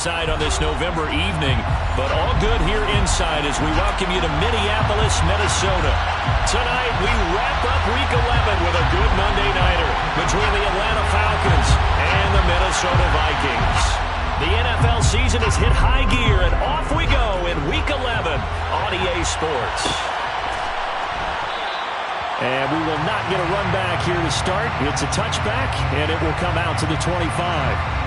Side on this November evening, but all good here inside as we welcome you to Minneapolis, Minnesota. Tonight we wrap up Week 11 with a good Monday nighter between the Atlanta Falcons and the Minnesota Vikings. The NFL season has hit high gear, and off we go in Week 11 on EA Sports. And we will not get a run back here to start. It's a touchback, and it will come out to the 25.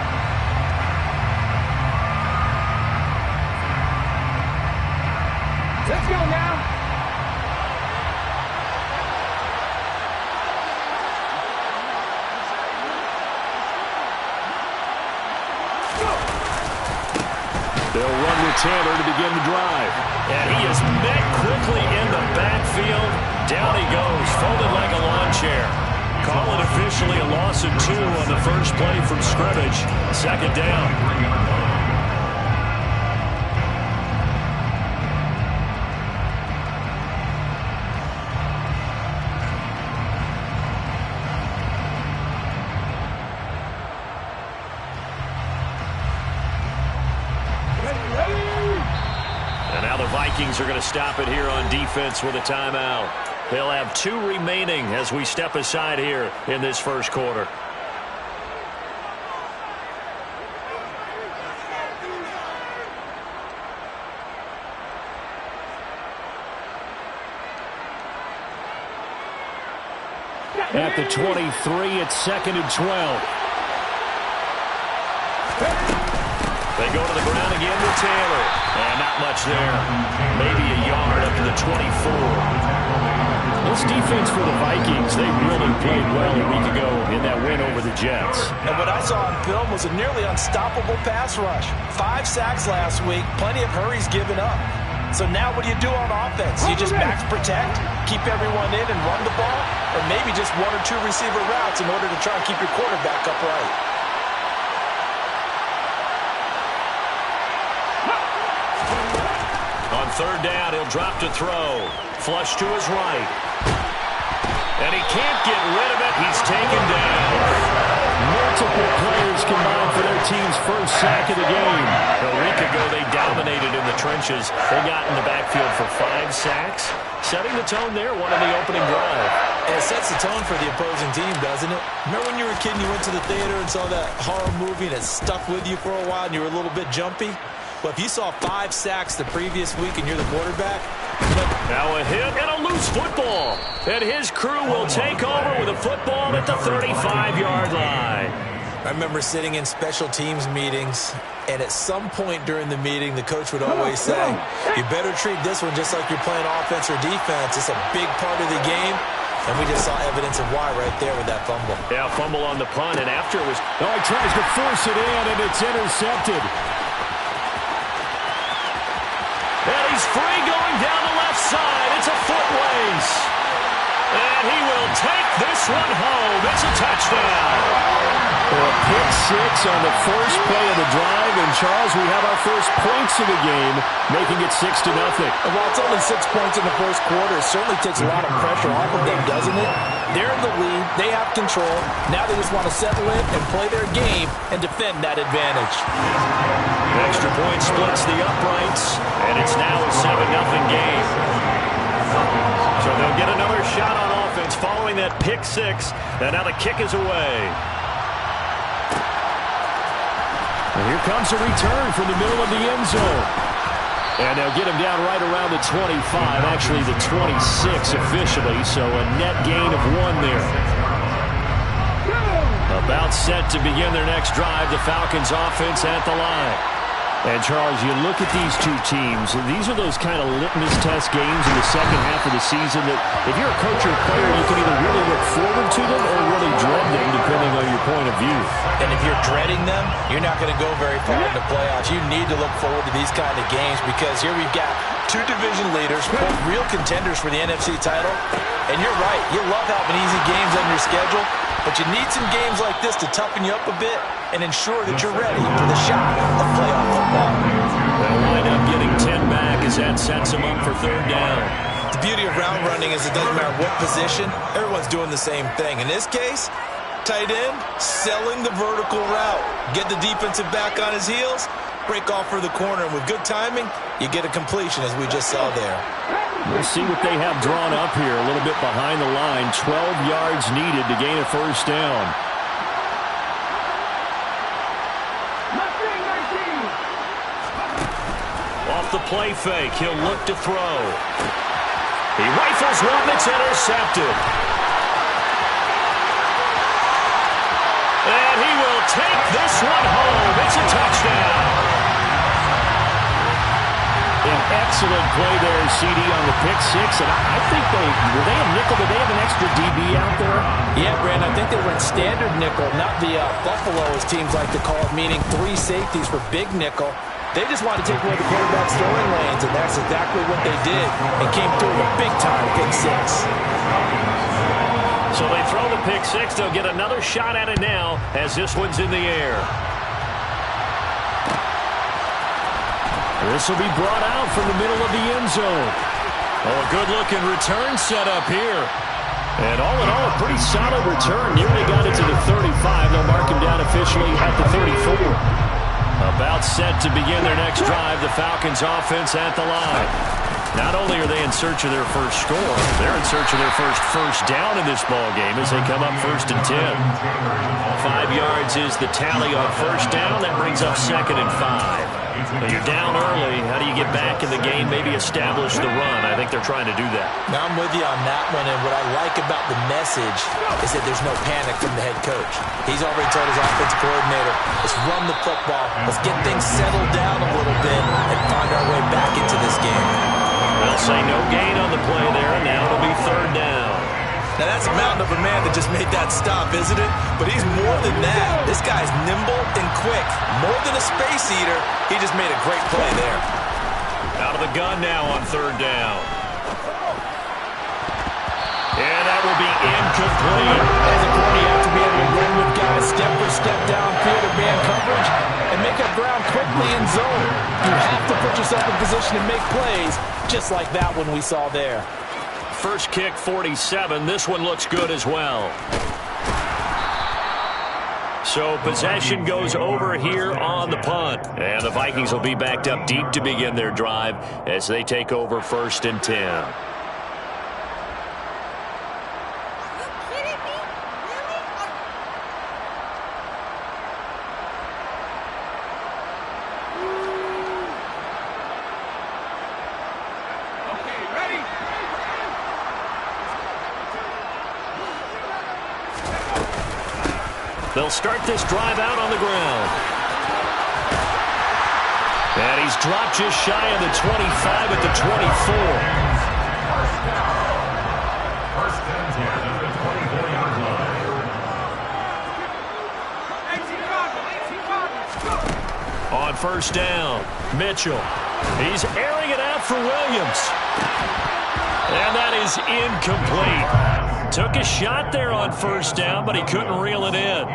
Let's go now. They'll run with Taylor to begin the drive. And he is met quickly in the backfield. Down he goes, folded like a lawn chair. Call it officially a loss of 2 on the first play from scrimmage. Second down. Vikings are going to stop it here on defense with a timeout. They'll have 2 remaining as we step aside here in this first quarter. At the 23, it's 2nd and 12. They go to the ground again with Taylor. And not much there. Maybe a yard up to the 24. This defense for the Vikings, they really played well a week ago in that win over the Jets. And what I saw on film was a nearly unstoppable pass rush. 5 sacks last week, plenty of hurries given up. So now what do you do on offense? You just max protect, keep everyone in and run the ball, or maybe just 1 or 2 receiver routes in order to try and keep your quarterback upright. On third down, he'll drop to throw. Flush to his right. And he can't get rid of it. He's taken down. Multiple players combined for their team's first sack of the game. A week ago, they dominated in the trenches. They got in the backfield for 5 sacks. Setting the tone there, one on the opening drive. And it sets the tone for the opposing team, doesn't it? Remember when you were a kid and you went to the theater and saw that horror movie and it stuck with you for a while and you were a little bit jumpy? Well, if you saw 5 sacks the previous week and you're the quarterback. Now a hit and a loose football. And his crew will take over with a football at the 35-yard line. I remember sitting in special teams meetings, and at some point during the meeting, the coach would always say, you better treat this one just like you're playing offense or defense. It's a big part of the game. And we just saw evidence of why right there with that fumble. Yeah, fumble on the punt, and after it was... Oh, he tries to force it in, and it's intercepted. And he's free going down the left side. It's a foot race. And he will take this one home. It's a touchdown. A pick 6 on the first play of the drive. And, Charles, we have our first points of the game, making it 6-0. And while it's only 6 points in the first quarter, it certainly takes a lot of pressure off of them, doesn't it? They're in the lead. They have control. Now they just want to settle in and play their game and defend that advantage. Extra point splits the uprights, and it's now a 7-0 game. So they'll get another shot on offense following that pick 6, and now the kick is away. And here comes a return from the middle of the end zone. And they'll get him down right around the 25, actually the 26 officially, so a net gain of 1 there. About set to begin their next drive, the Falcons offense at the line. And, Charles, you look at these 2 teams, and these are those kind of litmus test games in the second half of the season that if you're a coach or a player, you can either really look forward to them or really dread them, depending on your point of view. And if you're dreading them, you're not going to go very far in the playoffs. You need to look forward to these kind of games because here we've got 2 division leaders, both real contenders for the NFC title. And you're right, you love having easy games on your schedule, but you need some games like this to toughen you up a bit and ensure that you're ready for the shot of playoff football. They'll wind up getting 10 back as that sets them up for third down. The beauty of route running is it doesn't matter what position, everyone's doing the same thing. In this case, tight end, selling the vertical route. Get the defensive back on his heels, break off for the corner. And with good timing, you get a completion, as we just saw there. We'll see what they have drawn up here. A little bit behind the line. 12 yards needed to gain a first down. Off the play fake, he'll look to throw. He rifles one that's intercepted. And he will take this one home. It's a touchdown. An excellent play there, CD, on the pick six. And I think were they a nickel? Did they have an extra DB out there? Yeah, Brandon, I think they were in standard nickel, not the Buffalo, as teams like to call it, meaning 3 safeties for big nickel. They just wanted to take away the quarterback's throwing lanes, and that's exactly what they did, and came through with a big-time pick six. So they throw the pick six. They'll get another shot at it now as this one's in the air. This will be brought out from the middle of the end zone. Oh, a good-looking return set up here. And all in all, a pretty solid return. Nearly got it to the 35. They'll mark him down officially at the 34. About set to begin their next drive. The Falcons offense at the line. Not only are they in search of their first score, they're in search of their first down in this ball game as they come up 1st and 10. 5 yards is the tally on first down. That brings up 2nd and 5. When you're down early, how do you get back in the game, maybe establish the run? I think they're trying to do that. Now, I'm with you on that one, and what I like about the message is that there's no panic from the head coach. He's already told his offensive coordinator, let's run the football, let's get things settled down a little bit, and find our way back into this game. They'll say no gain on the play there, and now it'll be 3rd down. Now, that's a mountain of a man that just made that stop, isn't it? But he's more than that. This guy's nimble and quick. More than a space eater, he just made a great play there. Out of the gun now on 3rd down. And that will be incomplete. As a corner, you have to be able to run with guys step for step downfield or man coverage and make up ground quickly in zone. You have to put yourself in position to make plays, just like that one we saw there. First kick, 47. This one looks good as well. So possession goes over here on the punt. And the Vikings will be backed up deep to begin their drive as they take over 1st and 10. They'll start this drive out on the ground. And he's dropped just shy of the 25 at the 24. On 1st down, Mitchell. He's airing it out for Williams. And that is incomplete. Took a shot there on 1st down, but he couldn't reel it in.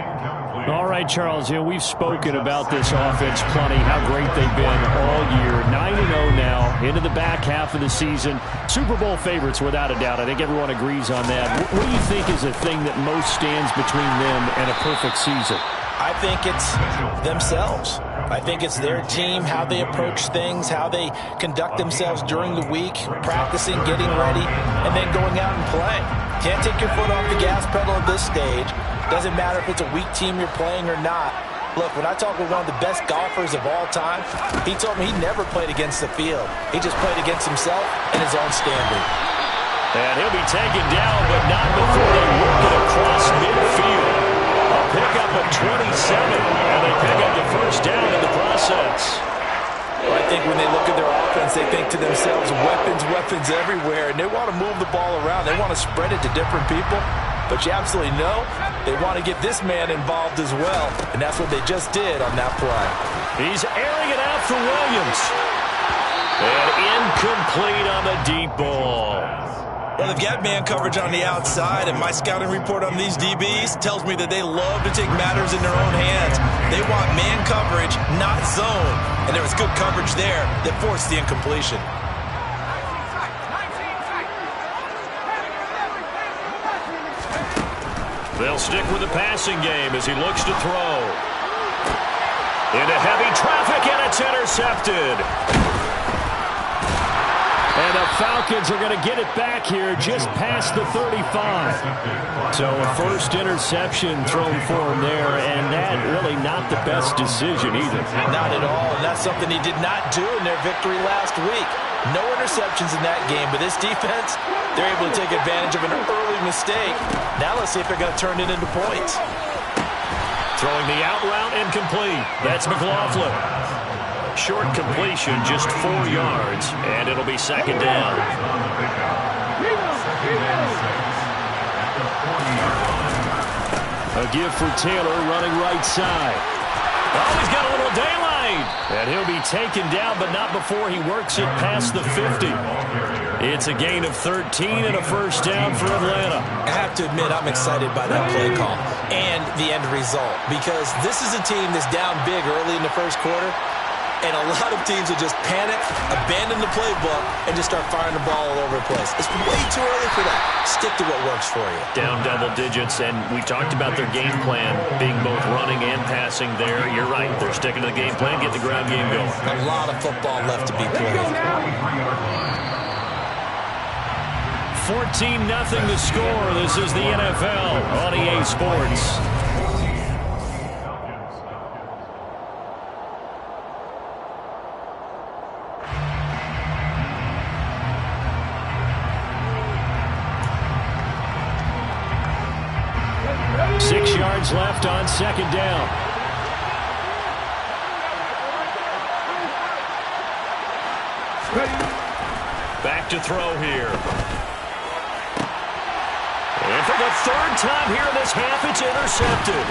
All right, Charles, we've spoken about this offense plenty, how great they've been all year. 9-0 now, into the back half of the season. Super Bowl favorites, without a doubt. I think everyone agrees on that. What do you think is the thing that most stands between them and a perfect season? I think it's themselves. I think it's their team, how they approach things, how they conduct themselves during the week, practicing, getting ready, and then going out and playing. Can't take your foot off the gas pedal at this stage. Doesn't matter if it's a weak team you're playing or not. Look, when I talk with one of the best golfers of all time, he told me he never played against the field. He just played against himself and his own standard. And he'll be taken down, but not before they work it across midfield. A pickup of 27, and they pick up the 1st down in the process. Well, I think when they look at their offense, they think to themselves, weapons everywhere, and they want to move the ball around. They want to spread it to different people, but you absolutely know they want to get this man involved as well, and that's what they just did on that play. He's airing it out for Williams. And incomplete on the deep ball. Well, they've got man coverage on the outside, and my scouting report on these DBs tells me that they love to take matters in their own hands. They want man coverage, not zone. And there was good coverage there that forced the incompletion. They'll stick with the passing game as he looks to throw. Into heavy traffic, and it's intercepted. And the Falcons are going to get it back here just past the 35. So a first interception thrown for him there, and that really not the best decision either. Not at all, and that's something he did not do in their victory last week. No interceptions in that game, but this defense, they're able to take advantage of an early mistake. Now let's see if they're going to turn it into points. Throwing the out route incomplete. That's McLaughlin. Short completion, just 4 yards, and it'll be second down. A give for Taylor running right side. Oh, he's got a little daylight. And he'll be taken down, but not before he works it past the 50. It's a gain of 13 and a first down for Atlanta. I have to admit, I'm excited by that play call and the end result, because this is a team that's down big early in the first quarter. And a lot of teams will just panic, abandon the playbook, and just start firing the ball all over the place. It's way too early for that. Stick to what works for you. Down double digits, and we talked about their game plan being both running and passing there. You're right. They're sticking to the game plan, get the ground game going. A lot of football left to be played. 14-0 the score. This is the NFL on EA Sports. Left on second down. Back to throw here. And for the third time here in this half, it's intercepted.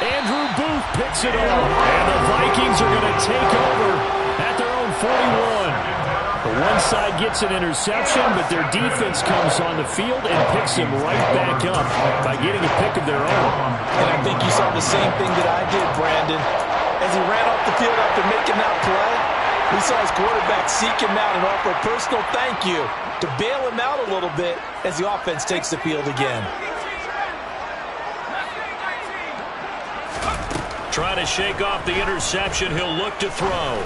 Andrew Booth picks it up. And the Vikings are going to take over at their own 41. One side gets an interception, but their defense comes on the field and picks him right back up by getting a pick of their own. And I think you saw the same thing that I did, Brandon. As he ran off the field after making that play, we saw his quarterback seek him out and offer a personal thank you to bail him out a little bit as the offense takes the field again. Trying to shake off the interception. He'll look to throw.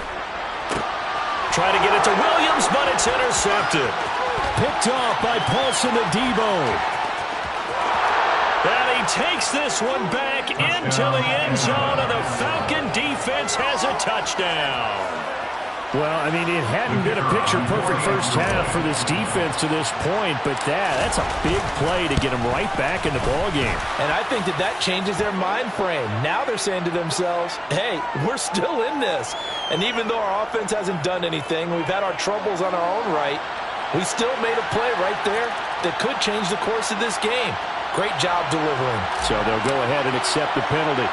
Try to get it to Williams, but it's intercepted. Picked off by Paulson Adebo. And he takes this one back into the end zone, and the Falcon defense has a touchdown. Well, I mean, it hadn't been a picture-perfect first half for this defense to this point, but that's a big play to get them right back in the ballgame. And I think that changes their mind frame. Now they're saying to themselves, hey, we're still in this. And even though our offense hasn't done anything, we've had our troubles on our own right, we still made a play right there that could change the course of this game. Great job delivering. So they'll go ahead and accept the penalty.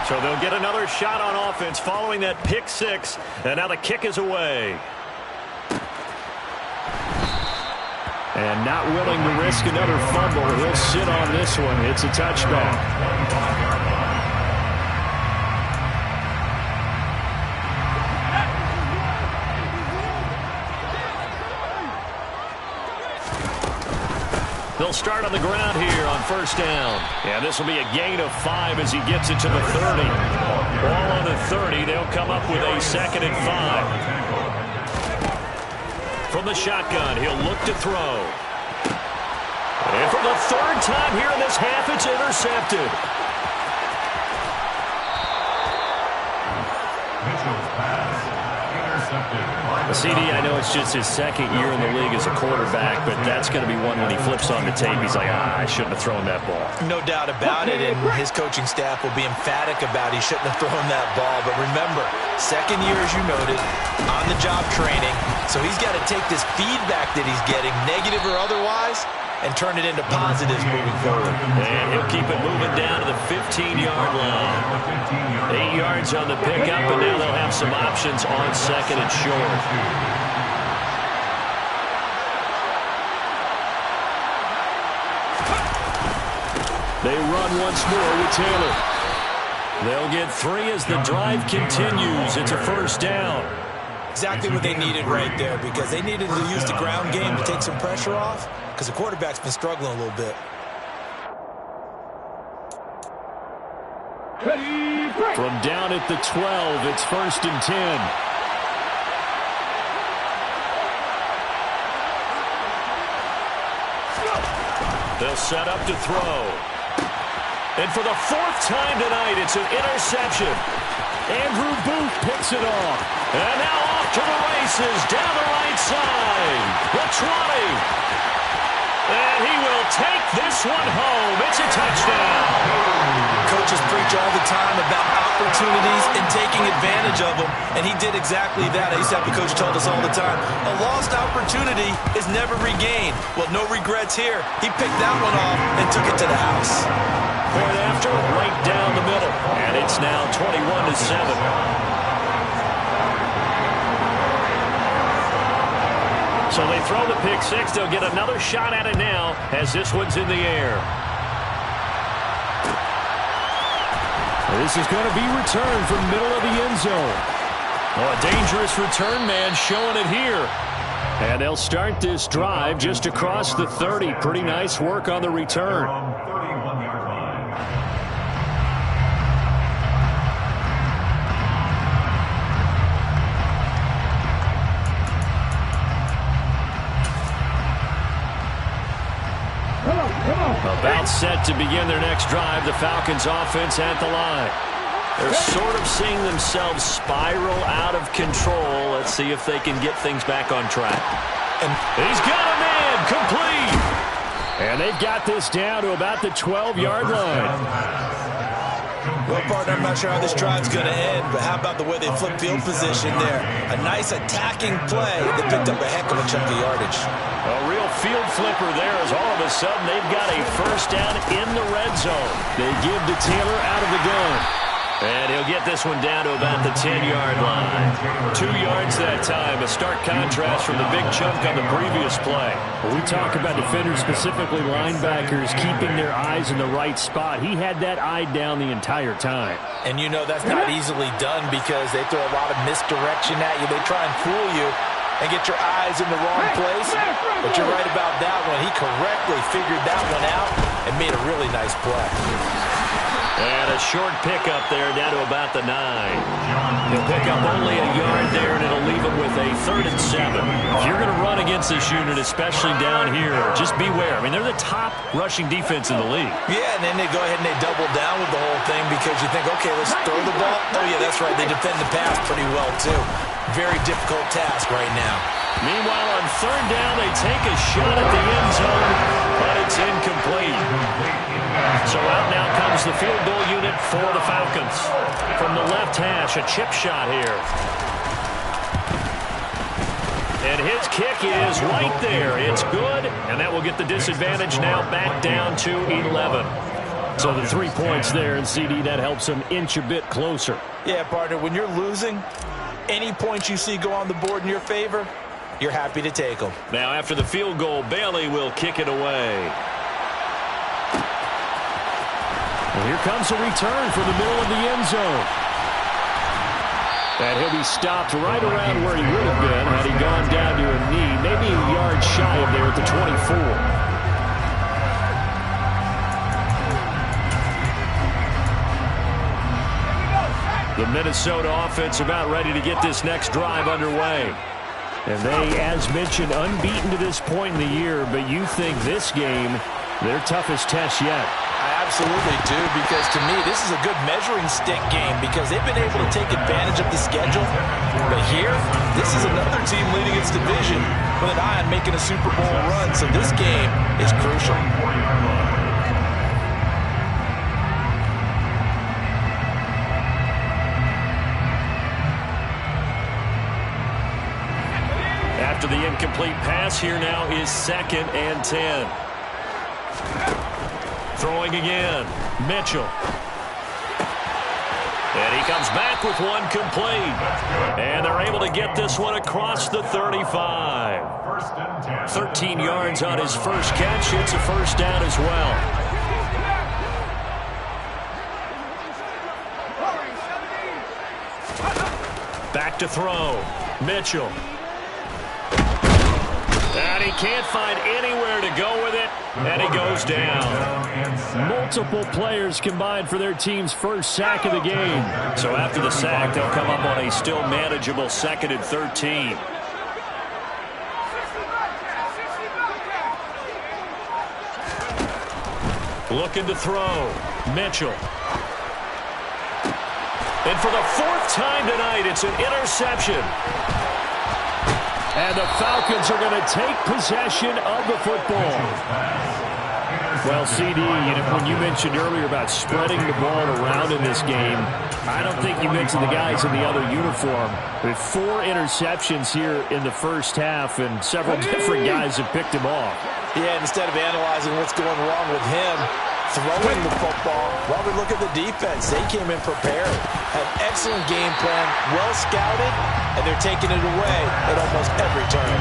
So they'll get another shot on offense following that pick six. And now the kick is away. And not willing to risk another fumble. He'll sit on this one. It's a touchback. They'll start on the ground here on first down. And this will be a gain of 5 as he gets it to the 30. Ball on the 30. They'll come up with a 2nd and 5. From the shotgun, he'll look to throw. And for the 3rd time here in this half, it's intercepted. Mitchell's pass intercepted. CD, I know it's just his 2nd year in the league as a quarterback, but that's going to be one when he flips on the tape. He's like, I shouldn't have thrown that ball. No doubt about it, and his coaching staff will be emphatic about he shouldn't have thrown that ball. But remember, 2nd year, as you noted, on-the-job training, so he's got to take this feedback that he's getting, negative or otherwise, and turn it into positives moving forward. And he'll keep it moving down to the 15-yard line. 8 yards on the pickup, and now they'll have some options on 2nd and short. They run once more with Taylor. They'll get 3 as the drive continues. It's a first down. Exactly what they needed right there, because they needed to use the ground game to take some pressure off, because the quarterback's been struggling a little bit. From down at the 12, it's 1st and 10. They'll set up to throw. And for the 4th time tonight, it's an interception. Andrew Booth picks it off. And now off to the races down the right side. The 20. And he will take this one home. It's a touchdown. Coaches preach all the time about opportunities and taking advantage of them, and he did exactly that. I used to have a coach told us all the time, a lost opportunity is never regained. Well, no regrets here. He picked that one off and took it to the house. Point after, right down the middle. And it's now 21-7. So they throw the pick six. They'll get another shot at it now as this one's in the air. This is going to be returned from middle of the end zone. Oh, a dangerous return man showing it here. And they'll start this drive just across the 30. Pretty nice work on the return. About set to begin their next drive, the Falcons offense at the line. They're sort of seeing themselves spiral out of control. Let's see if they can get things back on track. And he's got a man, complete. And they've got this down to about the 12-yard line. Well, partner, I'm not sure how this drive's going to end, but how about the way they flip field position there? A nice attacking play that picked up a heck of a chunk of yardage. A real field flipper there as all of a sudden they've got a first down in the red zone. They give to Taylor out of the gun. And he'll get this one down to about the 10-yard line. 2 yards that time, a stark contrast from the big chunk on the previous play. When we talk about defenders, specifically linebackers, keeping their eyes in the right spot, he had that eye down the entire time. And you know that's not easily done because they throw a lot of misdirection at you. They try and fool you and get your eyes in the wrong place. But you're right about that one. He correctly figured that one out and made a really nice play. And a short pickup there down to about the 9. He'll pick up only a yard there, and it'll leave him with a 3rd and 7. If you're going to run against this unit, especially down here, just beware. I mean, they're the top rushing defense in the league. Yeah, and then they go ahead and they double down with the whole thing because you think, okay, let's throw the ball. Oh, yeah, that's right. They defend the pass pretty well, too. Very difficult task right now. Meanwhile, on 3rd down, they take a shot at the end zone, but it's incomplete. So out now comes the field goal unit for the Falcons. From the left hash, a chip shot here. And his kick is right there. It's good, and that will get the disadvantage now back down to 11. So the 3 points there, and CD, that helps them inch a bit closer. Yeah, partner, when you're losing, any points you see go on the board in your favor, you're happy to take them. Now after the field goal, Bailey will kick it away. And here comes a return from the middle of the end zone. And he'll be stopped right around where he would have been had he gone down to a knee, maybe a yard shy of there at the 24. The Minnesota offense about ready to get this next drive underway. And they, as mentioned, unbeaten to this point in the year, but you think this game, their toughest test yet. I absolutely do, because to me, this is a good measuring stick game because they've been able to take advantage of the schedule. But here, this is another team leading its division with an eye on making a Super Bowl run, so this game is crucial. After the incomplete pass, here now is 2nd and 10. Throwing again, Mitchell. And he comes back with one complete. And they're able to get this one across the 35. 13 yards on his first catch. It's a first down as well. Back to throw, Mitchell. And he can't find anywhere to go with it, and he goes down. Multiple players combined for their team's first sack of the game. So after the sack, they'll come up on a still manageable 2nd and 13. Looking to throw. Mitchell. And for the 4th time tonight, it's an interception. And the Falcons are going to take possession of the football. Well, CD, when you mentioned earlier about spreading the ball around in this game, I don't think you mentioned the guys in the other uniform. With 4 interceptions here in the first half, and several different guys have picked him off. Yeah, instead of analyzing what's going wrong with him, throwing the football, while we look at the defense, they came in prepared. Had excellent game plan, well scouted, and they're taking it away at almost every turn.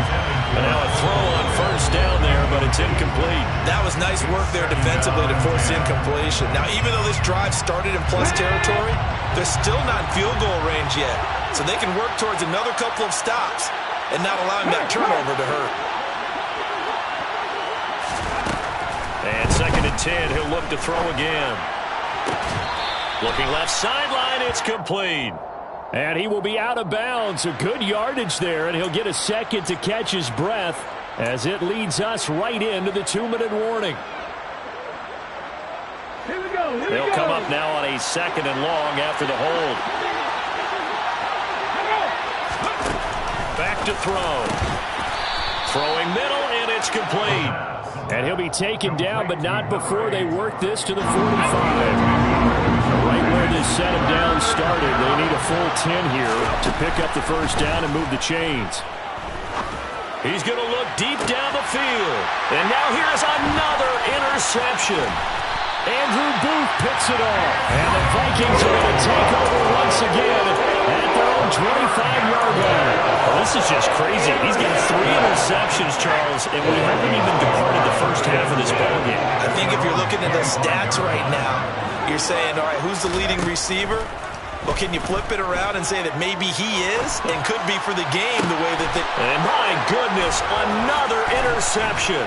And now a throw on 1st down there, but it's incomplete. That was nice work there defensively to force incompletion. Now, even though this drive started in plus territory, they're still not in field goal range yet. So they can work towards another couple of stops and not allowing that turnover to hurt. And 2nd and 10, he'll look to throw again. Looking left sideline, it's complete. And he will be out of bounds. A good yardage there, and he'll get a second to catch his breath as it leads us right into the 2-minute warning. They'll come up now on a 2nd and long after the hold. Back to throw. Throwing middle, and it's complete. And he'll be taken down, but not before they work this to the 45. Right where this set him down started, they need a full 10 here to pick up the 1st down and move the chains. He's going to look deep down the field. And now here's another interception. Andrew Booth picks it off. And the Vikings are going to take over once again at their own 25-yard line. Well, this is just crazy. He's got 3 interceptions, Charles, and we haven't even departed the first half of this ballgame. I think if you're looking at the stats right now, you're saying, all right, who's the leading receiver? Well, can you flip it around and say that maybe he is and could be for the game the way that they... And my goodness, another interception.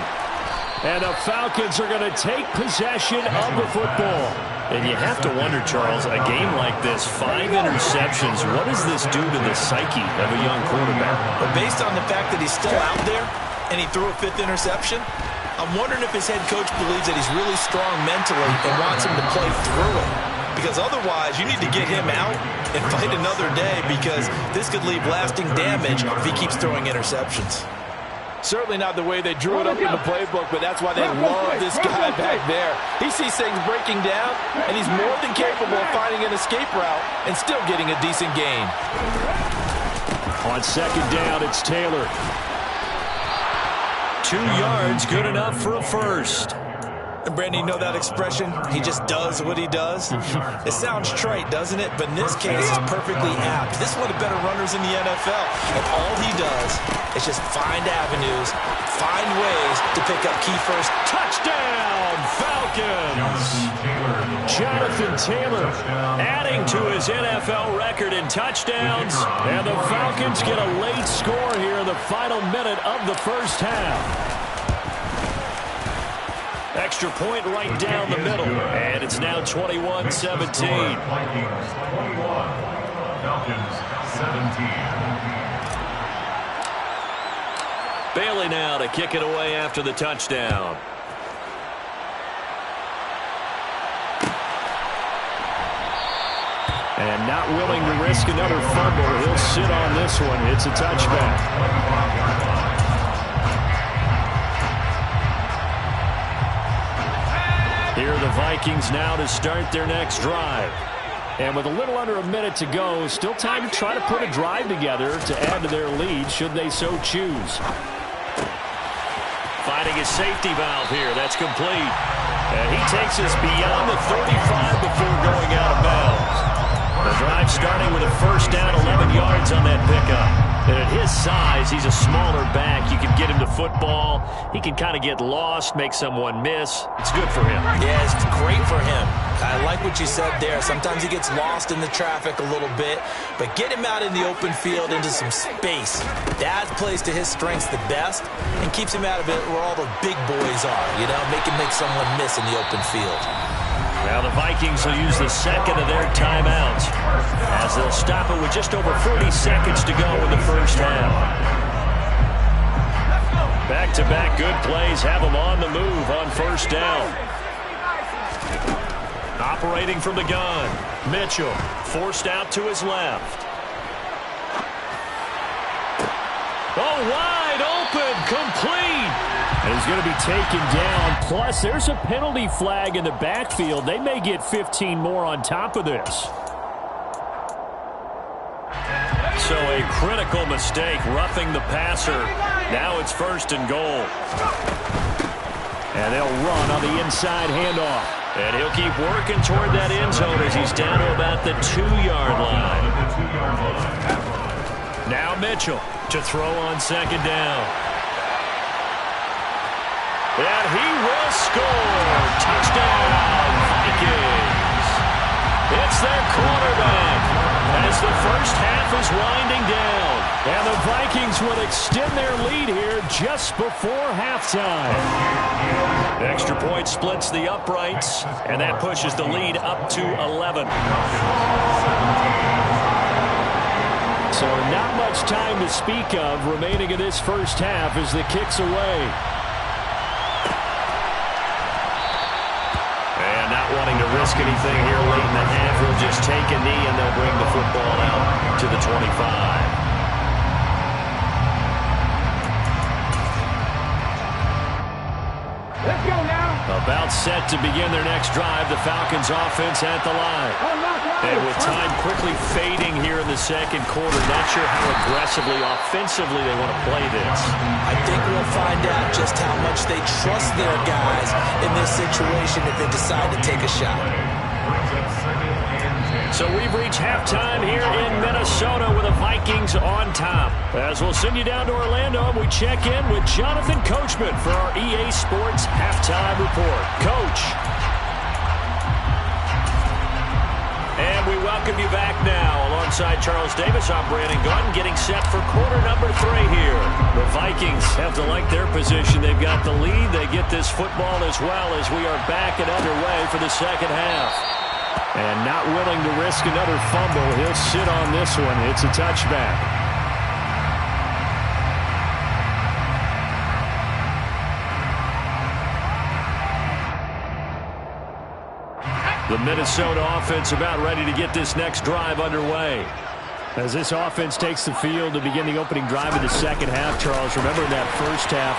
And the Falcons are going to take possession of the football. And you have to wonder, Charles, a game like this, 5 interceptions, what does this do to the psyche of a young quarterback? But based on the fact that he's still out there and he threw a 5th interception, I'm wondering if his head coach believes that he's really strong mentally and wants him to play through it. Because otherwise, you need to get him out and fight another day, because this could leave lasting damage if he keeps throwing interceptions. Certainly not the way they drew it up in the playbook, but that's why they love this guy back there. He sees things breaking down, and he's more than capable of finding an escape route and still getting a decent gain. On 2nd down, it's Taylor. 2 yards, good enough for a 1st. And Brandon, you know that expression? He just does what he does? It sounds trite, doesn't it? But in this case, it's perfectly apt. This is one of the better runners in the NFL. And all he does is just find avenues, find ways to pick up key first. Touchdown, Falcons! Jonathan Taylor adding to his NFL record in touchdowns. And the Falcons get a late score here in the final minute of the first half. Extra point right down the middle. And it's now 21-17. Vikings 21, Falcons 17. Bailey now to kick it away after the touchdown. And not willing to risk another fumble, he'll sit on this one. It's a touchback. Here are the Vikings now to start their next drive. And with a little under a minute to go, still time to try to put a drive together to add to their lead should they so choose. Finding his safety valve here. That's complete. And he takes us beyond the 35 before going out of bounds. The drive starting with a first down, 11 yards on that pickup. And at his size, he's a smaller back. You can get him to football. He can kind of get lost, make someone miss. It's good for him. Yeah, it's great for him. I like what you said there. Sometimes he gets lost in the traffic a little bit, but get him out in the open field into some space. That plays to his strengths the best and keeps him out of it where all the big boys are, you know, make someone miss in the open field. Now the Vikings will use the second of their timeouts as they'll stop it with just over 40 seconds to go in the first half. Back-to-back good plays have them on the move on first down. Operating from the gun, Mitchell forced out to his left. Oh, wide open, complete. And he's going to be taken down. Plus, there's a penalty flag in the backfield. They may get 15 more on top of this. So a critical mistake, roughing the passer. Now it's first and goal. And they'll run on the inside handoff. And he'll keep working toward that end zone as he's down to about the 2-yard line. Now Mitchell to throw on second down. And he will score. Touchdown, Vikings. It's their quarterback as the first half is winding down. And the Vikings will extend their lead here just before halftime. Extra point splits the uprights, and that pushes the lead up to 11. So not much time to speak of remaining in this first half as the kick's away. And not wanting to risk anything here late in the half, he'll just take a knee and they'll bring the football out to the 25. Let's go now. About set to begin their next drive, the Falcons offense at the line. And with time quickly fading here in the second quarter, not sure how aggressively, offensively they want to play this. I think we'll find out just how much they trust their guys in this situation if they decide to take a shot. So we've reached halftime here in Minnesota with the Vikings on top. As we'll send you down to Orlando, and we check in with Jonathan Coachman for our EA Sports Halftime Report. Coach. And we welcome you back now. Alongside Charles Davis, I'm Brandon Gunn, getting set for quarter number 3 here. The Vikings have to like their position. They've got the lead. They get this football as well as we are back and underway for the second half. And not willing to risk another fumble. He'll sit on this one. It's a touchback. The Minnesota offense about ready to get this next drive underway. As this offense takes the field to begin the opening drive of the second half, Charles, remember in that first half,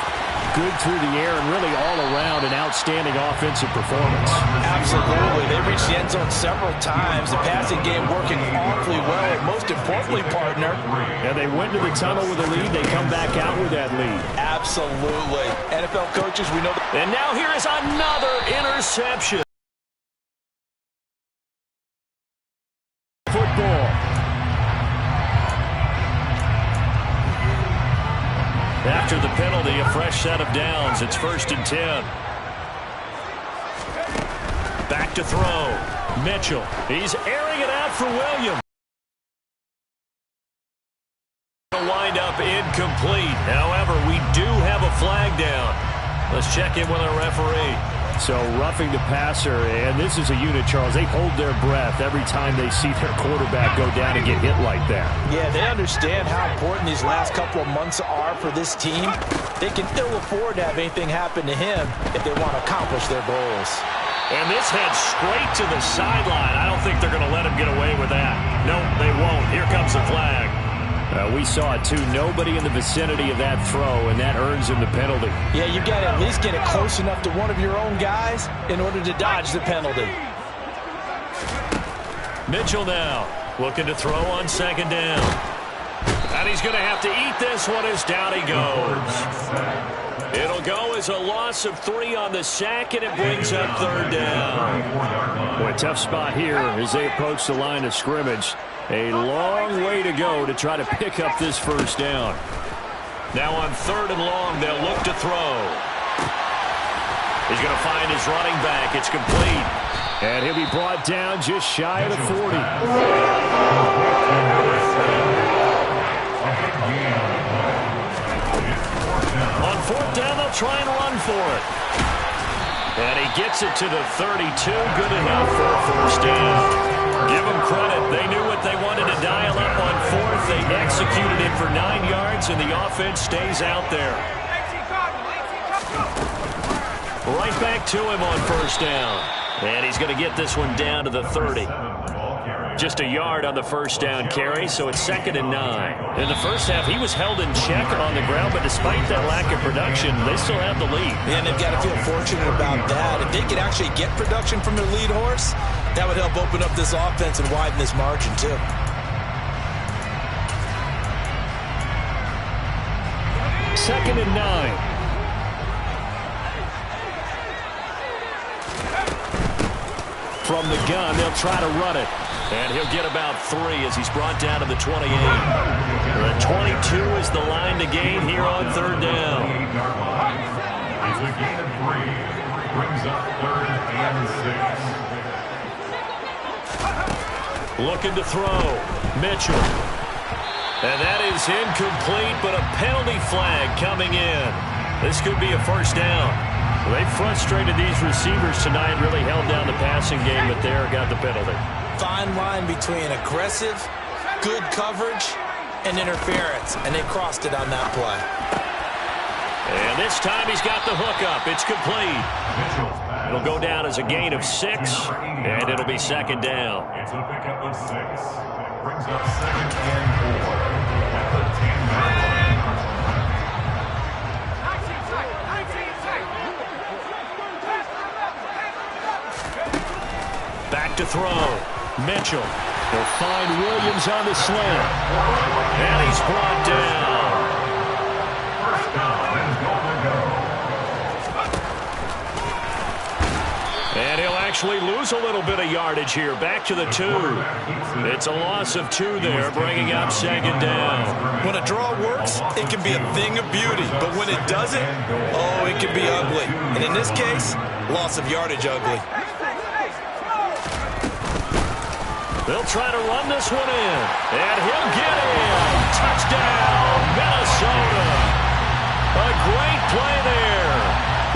good through the air and really all around an outstanding offensive performance. Absolutely. They reached the end zone several times. The passing game working awfully well. And most importantly, partner. And they went to the tunnel with a lead. They come back out with that lead. Absolutely. NFL coaches, we know. And now here is another interception. Football. After the penalty, a fresh set of downs. It's first and 10. Back to throw. Mitchell. He's airing it out for Williams. Wind up incomplete. However, we do have a flag down. Let's check in with our referee. So roughing the passer, and this is a unit, Charles. They hold their breath every time they see their quarterback go down and get hit like that. Yeah, they understand how important these last couple of months are for this team. They can ill afford to have anything happen to him if they want to accomplish their goals. And this heads straight to the sideline. I don't think they're going to let him get away with that. No, they won't. Here comes the flag. We saw it, too. Nobody in the vicinity of that throw, and that earns him the penalty. Yeah, you've got to at least get it close enough to one of your own guys in order to dodge the penalty. Mitchell now looking to throw on second down. And he he's going to have to eat this one as down he goes. It'll go as a loss of 3 on the sack, and it brings up 3rd down. Boy, tough spot here as they approach the line of scrimmage. A long way to go to try to pick up this 1st down. Now on 3rd and long, they'll look to throw. He's going to find his running back. It's complete. And he'll be brought down just shy of the 40. On 4th down, they'll try and run for it. And he gets it to the 32. Good enough for a 1st down. Give them credit. They knew what they wanted to dial up on 4th. They executed it for 9 yards, and the offense stays out there. Right back to him on 1st down. And he's going to get this one down to the 30. Just a yard on the 1st down carry, so it's 2nd and 9. In the first half, he was held in check on the ground, but despite that lack of production, they still have the lead. And they've got to feel fortunate about that. If they could actually get production from their lead horse, that would help open up this offense and widen this margin, too. Second and 9. From the gun, they'll try to run it. And he'll get about 3 as he's brought down to the 28. The 22 is the line to gain here on 3rd down. He's a gain of 3. Brings up 3rd and 6. Looking to throw. Mitchell. And that is incomplete, but a penalty flag coming in. This could be a 1st down. Well, they frustrated these receivers tonight, really held down the passing game, but there got the penalty. Fine line between aggressive, good coverage, and interference, and they crossed it on that play. And this time he's got the hook up. It's complete. It'll go down as a gain of 6, and it'll be 2nd down. It's a pickup of 6. Brings up 2nd and 4 at the 10-yard line. Back to throw. Mitchell. They'll find Williams on the slant. And he's brought down. 1st down and goal to go. And he'll actually lose a little bit of yardage here. Back to the 2. It's a loss of 2 there, bringing up 2nd down. When a draw works, it can be a thing of beauty. But when it doesn't, oh, it can be ugly. And in this case, loss of yardage ugly. They'll try to run this one in. And he'll get in. Touchdown, Minnesota. A great play there.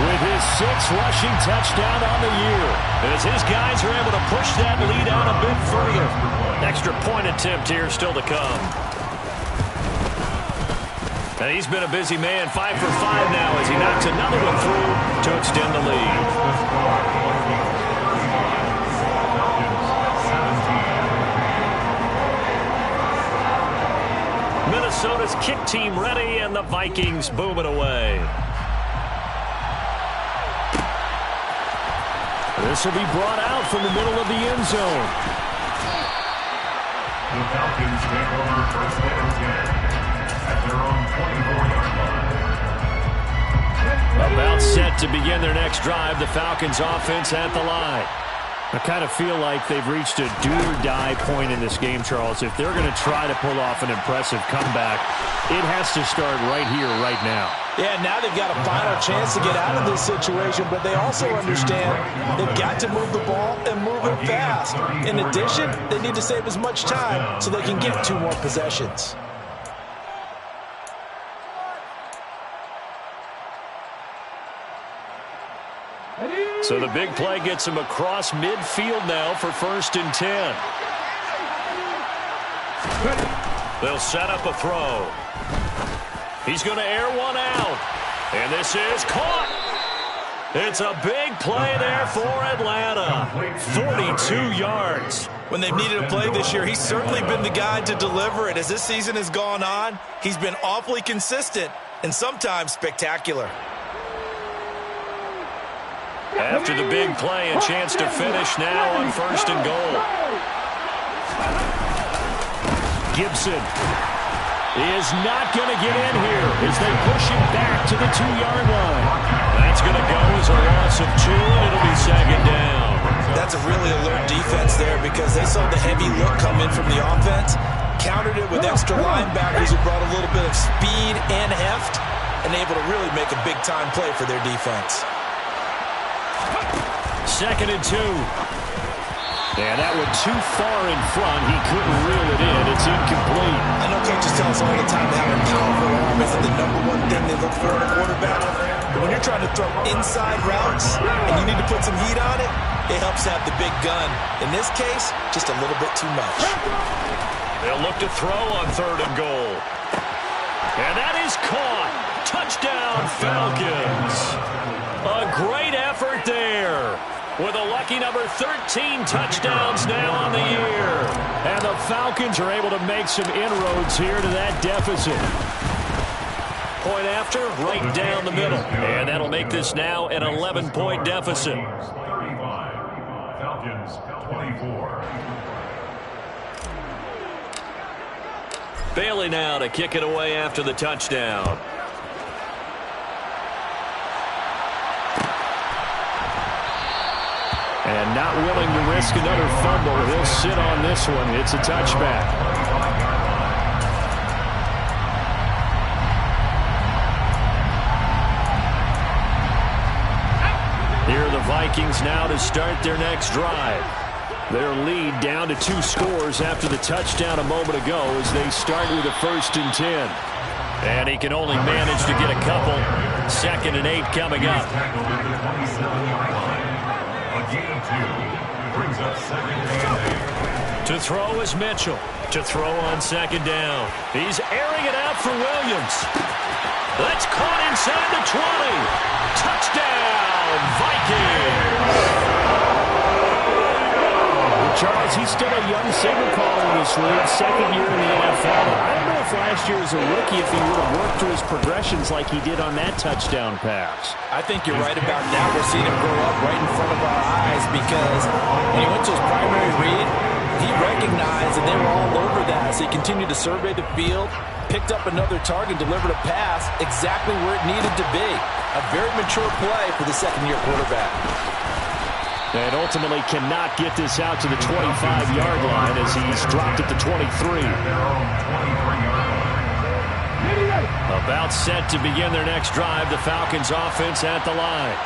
With his 6th rushing touchdown on the year. As his guys are able to push that lead out a bit further. Extra point attempt here still to come. And he's been a busy man, 5 for 5 now as he knocks another one through to extend the lead. Minnesota's kick team ready, and the Vikings boom it away. This will be brought out from the middle of the end zone. The Falcons take over 1st and 10 at their own 24-yard line. About set to begin their next drive, the Falcons offense at the line. I kind of feel like they've reached a do-or-die point in this game, Charles. If they're going to try to pull off an impressive comeback, it has to start right here, right now. Yeah, now they've got a final chance to get out of this situation, but they also understand they've got to move the ball and move it fast. In addition, they need to save as much time so they can get 2 more possessions. So the big play gets him across midfield now for 1st and 10. They'll set up a throw. He's going to air one out. And this is caught. It's a big play there for Atlanta. 42 yards. When they've needed a play this year, he's certainly been the guy to deliver it. As this season has gone on, he's been awfully consistent and sometimes spectacular. After the big play, a chance to finish now on 1st and goal. Gibson. is not going to get in here as they push him back to the 2-yard line. That's going to go as a loss of 2, and it'll be second down. That's a really alert defense there because they saw the heavy look come in from the offense, countered it with extra linebackers who brought a little bit of speed and heft, and able to really make a big-time play for their defense. Second and 2. And that one too far in front. He couldn't reel it in. It's incomplete. I know coaches tell us all the time that having a powerful arm isn't the #1 thing they look for in a quarterback. But when you're trying to throw inside routes and you need to put some heat on it, it helps to have the big gun. In this case, just a little bit too much. They'll look to throw on 3rd and goal. And that is caught. Touchdown, Falcons. A great effort there. With a lucky number 13 touchdowns now on the year. And the Falcons are able to make some inroads here to that deficit. Point after, right down the middle. And that'll make this now an 11-point deficit. 35. Falcons 24. Bailey now to kick it away after the touchdown. And not willing to risk another fumble. He'll sit on this one. It's a touchback. Here are the Vikings now to start their next drive. Their lead down to 2 scores after the touchdown a moment ago as they start with a 1st and 10. And he can only manage to get a couple. 2nd and 8 coming up. Brings up 2nd and 8. To throw is Mitchell. To throw on 2nd down. He's airing it out for Williams. That's caught inside the 20. Touchdown, Vikings. Charles, he's still a young signal caller in this league, 2nd year in the NFL. I don't know if last year as a rookie if he would have worked through his progressions like he did on that touchdown pass. I think you're right about that. We're seeing him grow up right in front of our eyes because when he went to his primary read, he recognized that they were all over that. So he continued to survey the field, picked up another target, delivered a pass exactly where it needed to be. A very mature play for the 2nd-year quarterback. And ultimately cannot get this out to the 25-yard line as he's dropped at the 23. About set to begin their next drive, the Falcons offense at the line.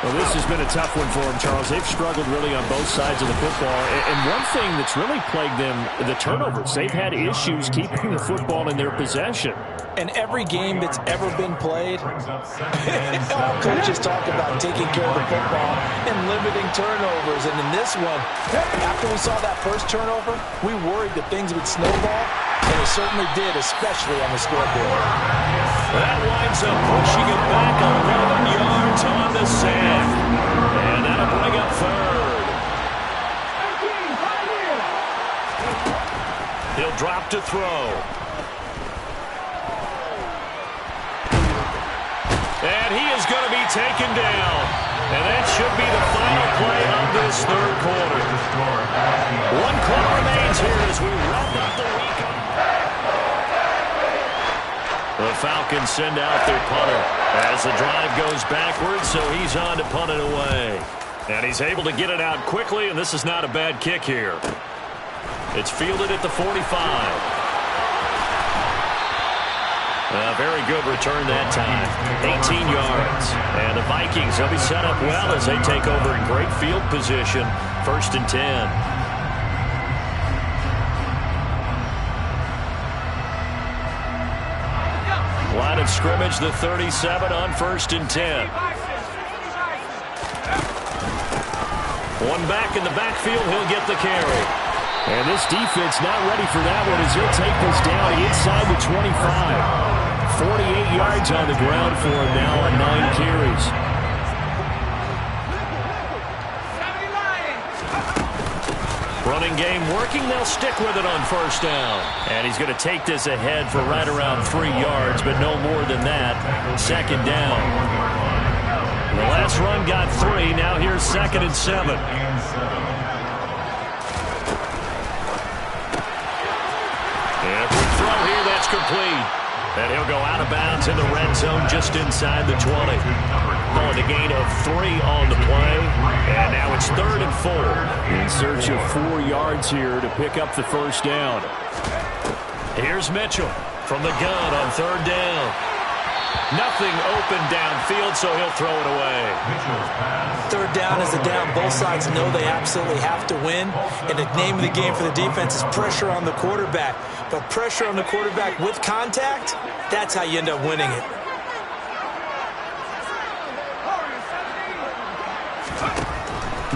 Well, this has been a tough one for them, Charles. They've struggled really on both sides of the football. And one thing that's really plagued them, the turnovers. They've had issues keeping the football in their possession. And every game that's ever been played, all coaches talk about taking care of the football and limiting turnovers. And in this one, after we saw that first turnover, we worried that things would snowball, and it certainly did, especially on the scoreboard. That winds up pushing it back 11 yards on the sack. And that'll bring up 3rd. He'll drop to throw. And he is going to be taken down. And that should be the final play of this 3rd quarter. 1 quarter remains here as we wrap up the week. The Falcons send out their punter as the drive goes backwards, so he's on to punt it away. And he's able to get it out quickly, and this is not a bad kick here. It's fielded at the 45. A very good return that time. 18 yards. And the Vikings will be set up well as they take over in great field position. 1st and 10. Line of scrimmage, the 37 on 1st and 10. One back in the backfield, he'll get the carry. And this defense not ready for that one as he'll take this down inside the 25. 48 yards on the ground for him now on 9 carries. Running game working. They'll stick with it on 1st down. And he's going to take this ahead for right around 3 yards, but no more than that. 2nd down. The last run got 3. Now here's 2nd and 7. And a quick throw here. That's That's complete. And he'll go out of bounds in the red zone just inside the 20. Calling a gain of 3 on the play. And now it's 3rd and 4. In search of 4 yards here to pick up the first down. Here's Mitchell from the gun on 3rd down. Nothing open downfield, so he'll throw it away. 3rd down is a down. Both sides know they absolutely have to win. And the name of the game for the defense is pressure on the quarterback. But pressure on the quarterback with contact, that's how you end up winning it.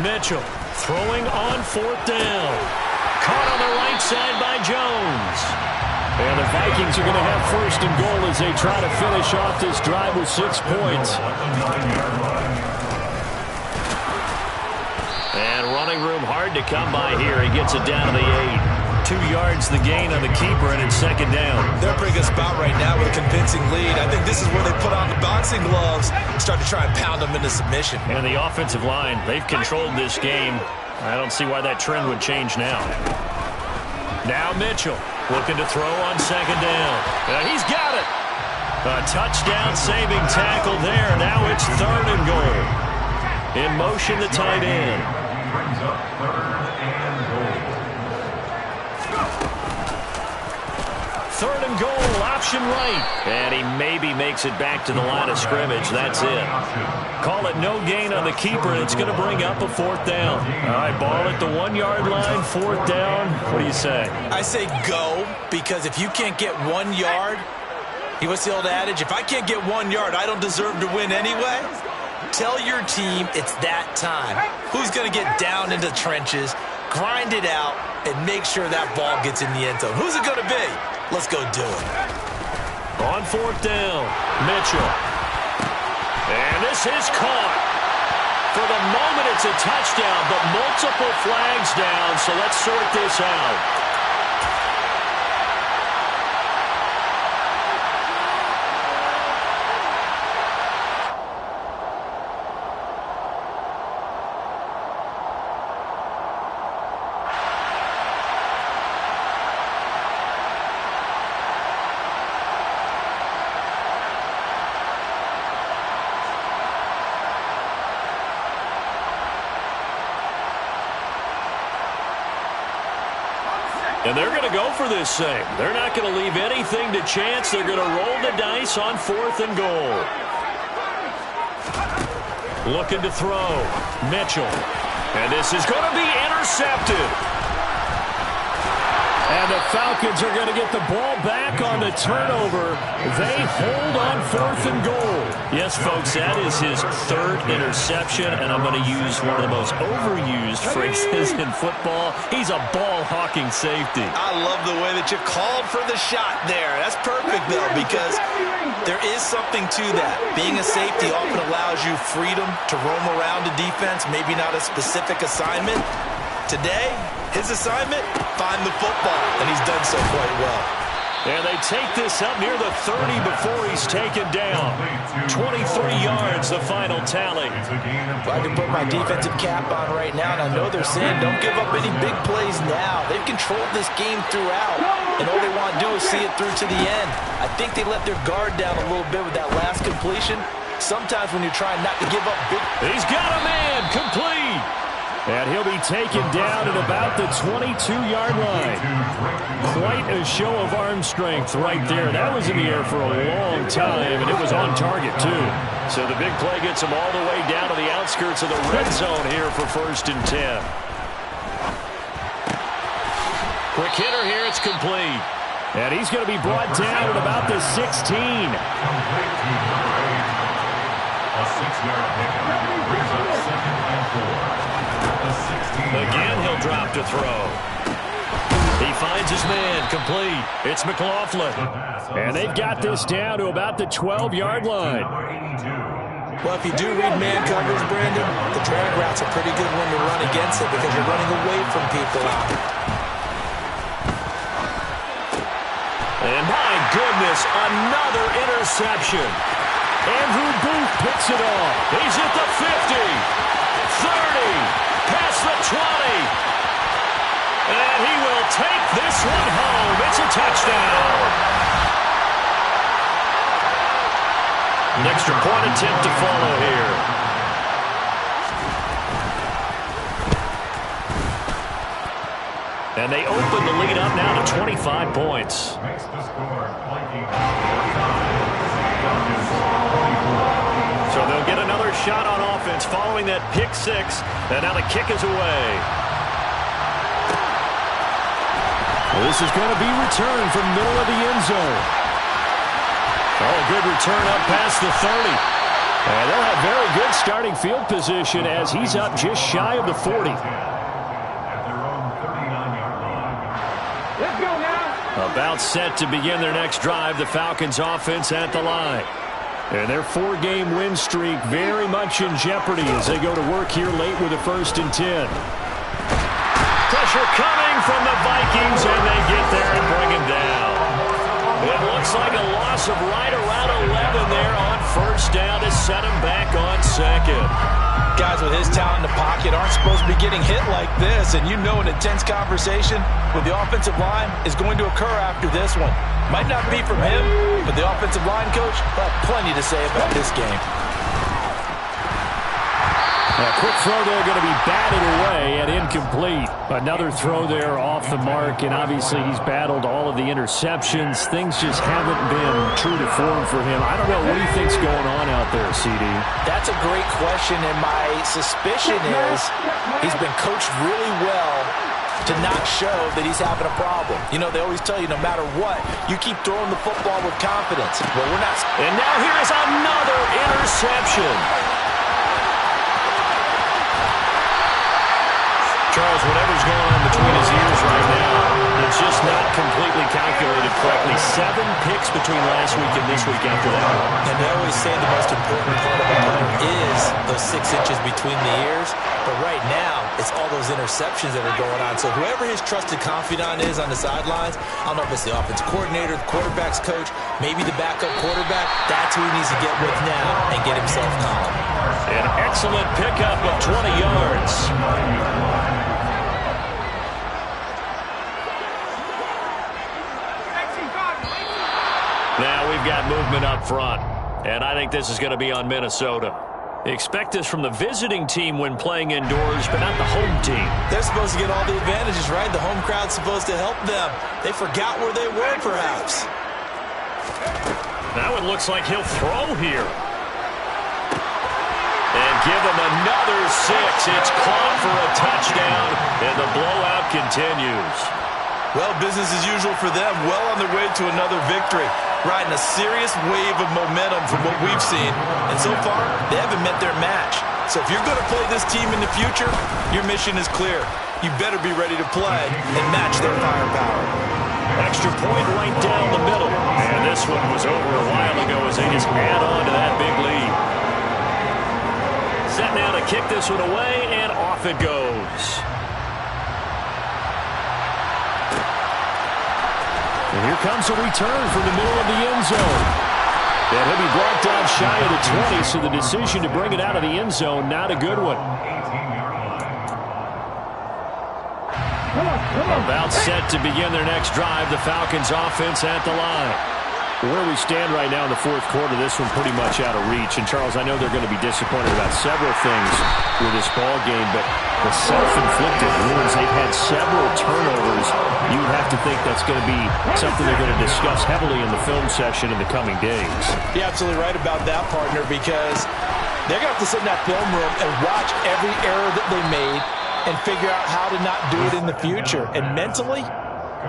Mitchell throwing on 4th down. Caught on the right side by Jones. And the Vikings are going to have 1st and goal as they try to finish off this drive with 6 points. And running room hard to come by here. He gets it down to the 8. 2 yards the gain on the keeper, and it's 2nd down. They're a pretty good spot right now with a convincing lead. I think this is where they put on the boxing gloves and start to try and pound them into submission. And the offensive line, they've controlled this game. I don't see why that trend would change now. Now Mitchell looking to throw on 2nd down. He's got it. A touchdown-saving tackle there. Now it's 3rd and goal. In motion, the tight end. Brings up 3rd and goal. 3rd and goal, option right. And he maybe makes it back to the line of scrimmage. That's it. Call it no gain on the keeper, and it's going to bring up a 4th down. All right, ball at the 1-yard line, 4th down. What do you say? I say go, because if you can't get 1 yard, what's the old adage? If I can't get 1 yard, I don't deserve to win anyway. Tell your team it's that time. Who's going to get down into the trenches, grind it out, and make sure that ball gets in the end zone? Who's it going to be? Let's go do it. On 4th down, Mitchell. And this is caught. For the moment, it's a touchdown, but multiple flags down, so let's sort this out. And they're going to go for this thing. They're not going to leave anything to chance. They're going to roll the dice on 4th and goal. Looking to throw. Mitchell. And this is going to be intercepted. And the Falcons are going to get the ball back on the turnover. They hold on 4th and goal. Yes, folks, that is his 3rd interception, and I'm going to use one of the most overused phrases in football. He's a ball-hawking safety. I love the way that you called for the shot there. That's perfect, though, because there is something to that. Being a safety often allows you freedom to roam around the defense, maybe not a specific assignment. Today, his assignment, find the football, and he's done so quite well. And they take this up near the 30 before he's taken down. 23 yards, the final tally. Well, I can put my defensive cap on right now, and I know they're saying don't give up any big plays now. They've controlled this game throughout, and all they want to do is see it through to the end. I think they let their guard down a little bit with that last completion. Sometimes when you're trying not to give up big... He's got a man, complete. And he'll be taken down at about the 22-yard line. Quite a show of arm strength right there. That was in the air for a long time, and it was on target, too. So the big play gets him all the way down to the outskirts of the red zone here for 1st and 10. Quick hitter here, it's complete. And he's going to be brought down at about the 16. A 6-yard pickup brings up 2nd and 4. Again, he'll drop to throw. He finds his man, complete. It's McLaughlin. And they've got this down to about the 12-yard line. Well, if you do read man coverage, Brandon, the drag route's a pretty good one to run against it because you're running away from people out. And my goodness, another interception. Andrew Booth picks it off. He's at the 50, 30, past the 20. And he will take this one home. It's a touchdown. An extra point attempt to follow here. And they open the lead up now to 25 points. Makes the score flanking. So they'll get another shot on offense following that pick six. And now the kick is away. Well, this is going to be returned from the middle of the end zone. Oh, good return up past the 30. And they'll have very good starting field position as he's up just shy of the 40. About set to begin their next drive, the Falcons offense at the line. And their 4-game win streak very much in jeopardy as they go to work here late with a 1st and 10. Pressure coming from the Vikings, and they get there and bring him down. It looks like a loss of right around 11 there on 1st down to set him back on 2nd. Guys with his talent in the pocket aren't supposed to be getting hit like this, and you know an intense conversation with the offensive line is going to occur after this one. Might not be from him, but the offensive line coach will have plenty to say about this game. A quick throw there going to be batted away and incomplete. Another throw there off the mark, and obviously he's battled all of the interceptions. Things just haven't been true to form for him. I don't know what he thinks going on out there, CD. That's a great question, and my suspicion is he's been coached really well to not show that he's having a problem. You know, they always tell you no matter what, you keep throwing the football with confidence. Well, we're not. And now here is another interception. Charles, whatever's going on between his ears right now, it's just not completely calculated correctly. 7 picks between last week and this week after that. And they always say the most important part of a player is those 6 inches between the ears. But right now, it's all those interceptions that are going on. So whoever his trusted confidant is on the sidelines, I don't know if it's the offensive coordinator, the quarterback's coach, maybe the backup quarterback, that's who he needs to get with now and get himself calm. An excellent pickup of 20 yards. Now we've got movement up front, and I think this is going to be on Minnesota. Expect this from the visiting team when playing indoors, but not the home team. They're supposed to get all the advantages, right? The home crowd's supposed to help them. They forgot where they were, perhaps. Now it looks like he'll throw here. And give him another 6. It's caught for a touchdown, and the blowout continues. Well, business as usual for them. Well on their way to another victory. Riding a serious wave of momentum from what we've seen. And so far, they haven't met their match. So if you're going to play this team in the future, your mission is clear. You better be ready to play and match their firepower. Extra point right down the middle. And this one was over a while ago as they just add on to that big lead. Set now to kick this one away, and off it goes. And here comes a return from the middle of the end zone. And he'll be brought down shy of the 20, so the decision to bring it out of the end zone, not a good one. About set to begin their next drive, the Falcons offense at the line. Where we stand right now in the 4th quarter, this one pretty much out of reach. And, Charles, I know they're going to be disappointed about several things with this ball game, but the self-inflicted wounds, they've had several turnovers. You have to think that's going to be something they're going to discuss heavily in the film session in the coming days. You're absolutely right about that, partner, because they're going to have to sit in that film room and watch every error that they made and figure out how to not do it in the future. And mentally,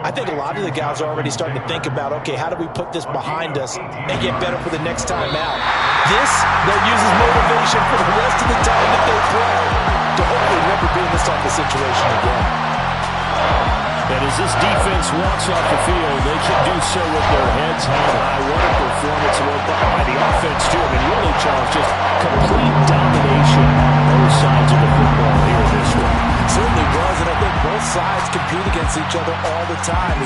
I think a lot of the guys are already starting to think about, okay, how do we put this behind us and get better for the next time out? This, they'll use as motivation for the rest of the time that they play to hopefully never be in this type of situation again. And as this defense walks off the field, they can do so with their heads held high. What a performance by the offense, too. I mean, really, Charles, just complete domination on both sides of the football here in this one. Certainly was, and I think both sides compete against each other all the time.